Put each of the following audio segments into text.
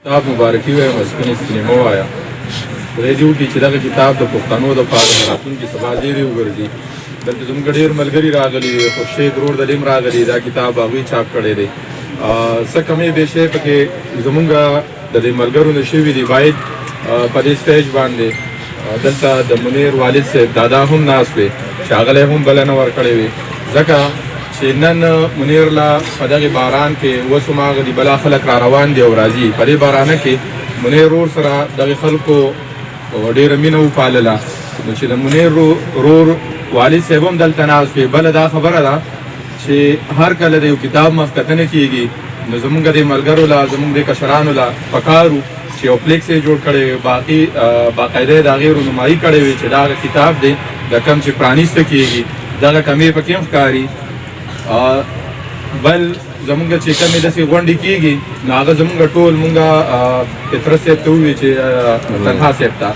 کتاب مبارکي وایم سپینې سپینې مه وایه خدای دې وکړي چې دغه کتاب د پښتنو دپاره د راتلونکي سبا زیری وګرځي. دلته زموږ ډېر ملګري راغلي دي، خورشید رور د لیم راغلي، دا کتاب هغوی چاپ کړی دی. څه کمې بیشی پکې زموږ د دې ملګرو نه شوي دي. باید په دې سټیج باندې دلته د منیر والد صاحب دادا هم ناست وي چې هغه هم بلنه ورکړې وي، ځکه چې نن منیر لا په دغه باران کې اوس هماغه دي بلا خلک را روان دي او راځي. په دې بارانه کې منیر رور سره دغه خلکو ډېره مینه وپالله، نو چې د منیر رور والد صاحب هم دلته ناست وي. بله دا خبره ده چې هر کله د یو کتاب مخکتنه کېږي نو زمونږ د ملګرو له زمونږ د کشرانو له پکارو چې یو فلیکس یې جوړ کړی وي، باقاعده د هغې رونمایي کړی وي چې دا هغه کتاب دی د کوم چې پرانیسته کېږي دغه کمې پکې هم ښکاري. بل زمونږ چې کومې داسې غونډې کېږي نو هغه زمونږ ټول مونږ فطرت صاحب ته ووایي چې تنها صاحب ته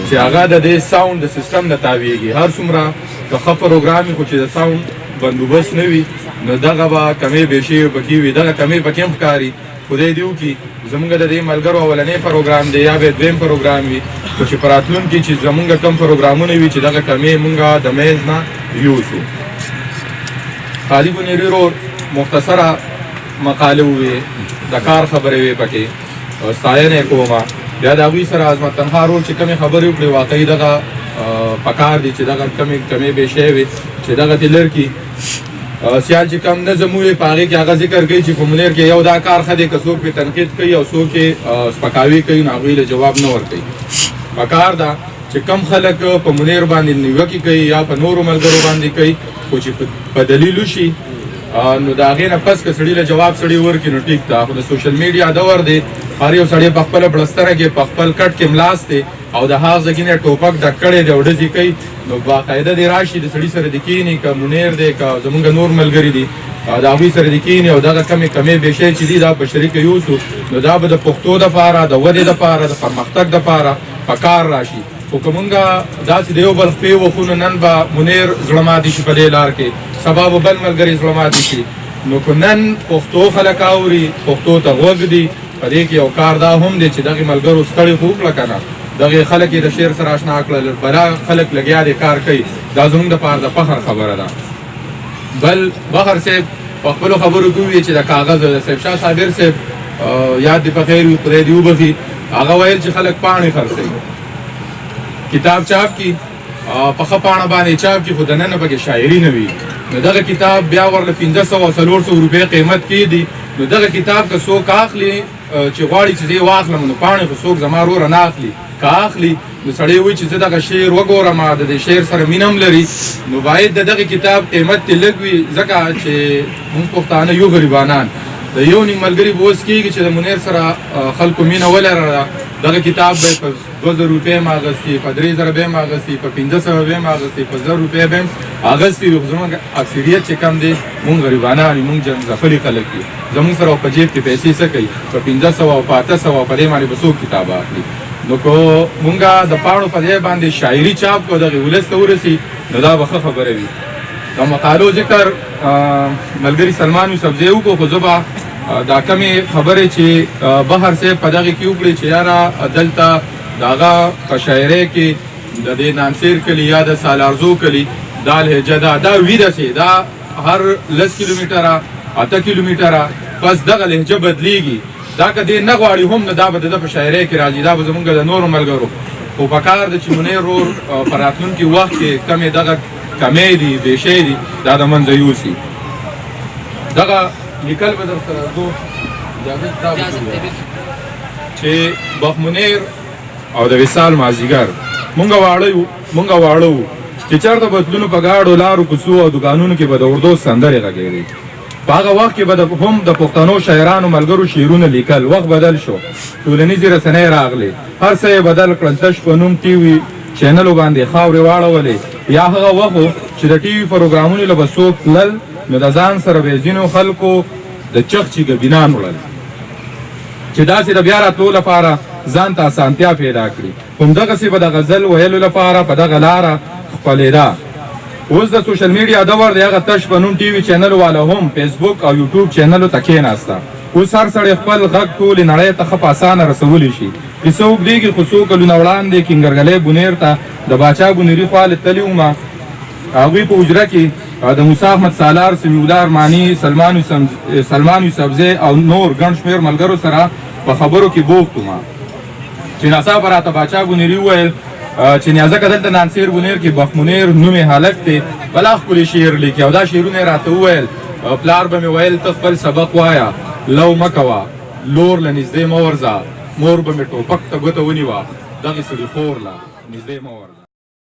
چې هغه د دې ساوند د سیسټم نه تاویږي. هر څومره که ښه پروګرام وي خو چې د ساوند بندوبست نه وي نو دغه به کمې بیشې پکې وي، دغه کمې پکې هم ښکاري. خدای دې وکړي زمونږ د دې ملګرو اولنی پروګرام دی یا به دویم پروګرام وي، خو چې په راتلونکي چې زمونږ کم پروګرامونه وي چې دغه کمې مونږ د میز نه یوسو. خالي منیري رور مختصره مقاله ووې، د کار خبرې وې پکې ستاینه یې کومه. بیا د هغوی سره عظمت تنها رور چې کومې خبرې وکړې واقعي دغه پکار دي چې دغه کمې بیشی وي چې دغه تې لر کړي. سیال چې کم نظم ووې په هغې کې هغه ذکر کوي چې په منیر کې یو دا کار ښه دی که څوک پرې تنقید کوي او څوک یې سپکاوي کوي نو هغوی له جواب نه ورکوي. پکار ده چې کم خلک په منیر باندې نیوکې کوي یا په نورو ملګرو باندې کوي خو چې په دلیل وشي نو د هغې نه پس که سړي له جواب سړي ورکړي نو ټیک ده. خو د سوشل میډیا دور دی، هر یو سړی په خپله بړستره کې په خپل کټ کې ملاست دی او د هغه ځای نه ټوپک ډک کړی دی او ډزې کوي نو باقاعده دې راشي د سړي سره دې کښېني که منیر دی که زمونږ نور ملګري دي د هغوی سره دې کښېني او دغه کمې بیشی چې دي دا په شریکه یوسو نو دا به د پښتو دپاره د ودې دپاره د پرمختګ دپاره په کار راشي. خو که مونږ داسې د یو بل خپې وخو نو نن به منیر زړه ماتې شي په دې لار کې، سبا به بل ملګري زړه ماتې شي. نو که نن پښتو خلک اوري، پښتو ته غوږ دي، په دې کې یو کار دا هم دی چې دغې ملګرو ستړي خو وکړه که نه، دغې خلک یې د شعر سره اشنا کړل، بلا خلک لګیا دي کار کوي، دا زموږ دپاره د فخر خبره ده. بل بخر صاحب په خپلو خبرو کې وویل چې د کاغذ د صاحب شاه صابر صاحب یاد دې په خیر وي خدای دې وبخي، هغه ویل چې خلک پاڼې خرڅوي، کتاب چاپ کی په ښه پاڼه باندې چاپ کی، خو دننه پکې شاعري نه وي. نو دغه کتاب بیا ورله 500 او 400 روپۍ قیمت کې دي. نو دغه کتاب که څوک اخلي چې غواړي چې زه یې واخلم نو پاڼې خو څوک زما وروره نه اخلي، که اخلي نو سړی وایي چې زه دغه شعر وګورم، د دې شعر سره مینه هم لري نو باید د دغه کتاب قیمت ترې لږ وي، ځکه چې موږ پښتانه یو غریبانان د یو نیم ملګري به اوس کېږي چې د منیر سره خلکو مینه ولرله. دغه کتاب به په 2000 روپۍ هم اخیستي، په 3000 به هم اخیستي، په 1500 به هم اخیستي، په 1000 روپۍ به هم اخیستي وي. خو زموږ اکثریت چې کم دی مونږ غریبانان یو، مونږ جنځفلي خلک یو، زموږ سره په جیب کې پیسې څه کوي، په 1500 او په 800 په دې باندې به څوک کتاب اخلي. نو که مونږ د پاڼو په ځای باندې شاعري چاپ کړو دغې ولس ته ورسي نو دا به ښه خبره وي. د مقالو ذکر ملګري سلمان یوسفزی وکړو، خو زه به دا کمې خبرې چې بهر صاحب په دغې کې وکړې چې یاره دلته د هغه په شاعرۍ کې د دې نانسیر کلي یا د سالارزو کلي دا لهجه ده، دا ویده سي، دا هر 10 کیلومتره 8 کیلومتره پس دغه لهجه بدلیږي. دا که دې نه غواړي هم نو دا به د ده په شاعرۍ کې راځي، دا به زمونږ د نورو ملګرو. خو پکار ده چې منیر رور په راتلونکي وخت کې کمې دغه کمې دي بیشی دي دا د منځه یوسي. دغه لیکل به در سره دو چې بخمنیر او د وصال مازدیګر مونږ واړه وو چې چېرته به تلونو په ګاډو لارو کوڅو او دوکانونو کې به د اردو سندرې غږېدې. په هغه وخت کې به هم د پښتنو شاعرانو ملګرو شعرونه لیکل. وخت بدل شو، ټولنیزې رسنۍ راغلې، هر څه یې بدل کړل. تش په نوم ټي وي چینلو باندې خاورې واړولې. یا هغه وخت چې د ټي وي پروګرامونو له به څوک تلل نو د ځان سره به ځینو خلکو د چغچي ګبینان وړل چې داسې د بیا راتلو لپاره ځان ته اسانتیا پیدا کړي. همدغسې به د غزل ویلو لپاره په دغه لاره خپلېده. اوس د سوشل میډیا دور دی، هغه تش په نوم ټي وي چینل والا هم فیسبوک او یوټیوب چینلو ته کېناسته اوس هر سړی خپل غږ ټولې نړۍ ته ښه په اسانه رسولی شي کیسه اوږدېږي خو څو کلونه وړاندې کینګرګلی بونیر ته د باچا بونیري خوا تللی ومه هغوی په حجره کې د موسی احمد سالار سمیع الله ارماني سلمان یوسفزی او نور ګڼ شمېر ملګرو سره په خبرو کې بوخت ومه چې ناڅاپه راته باچا بونیري وویل چې نیازکه دلته نانسیر بونیر کې بخ منیر نومې هلک دی بلا ښکلي شعر لیکي او دا شعرونه یې راته وویل پلار به مې ویل ته خپل سبق وایه لو مه کوه لور له نږدې مه ورځه مور به مې ټوپک ته ګوته ونیوه دغې سړي خور له نږدې مه ورځه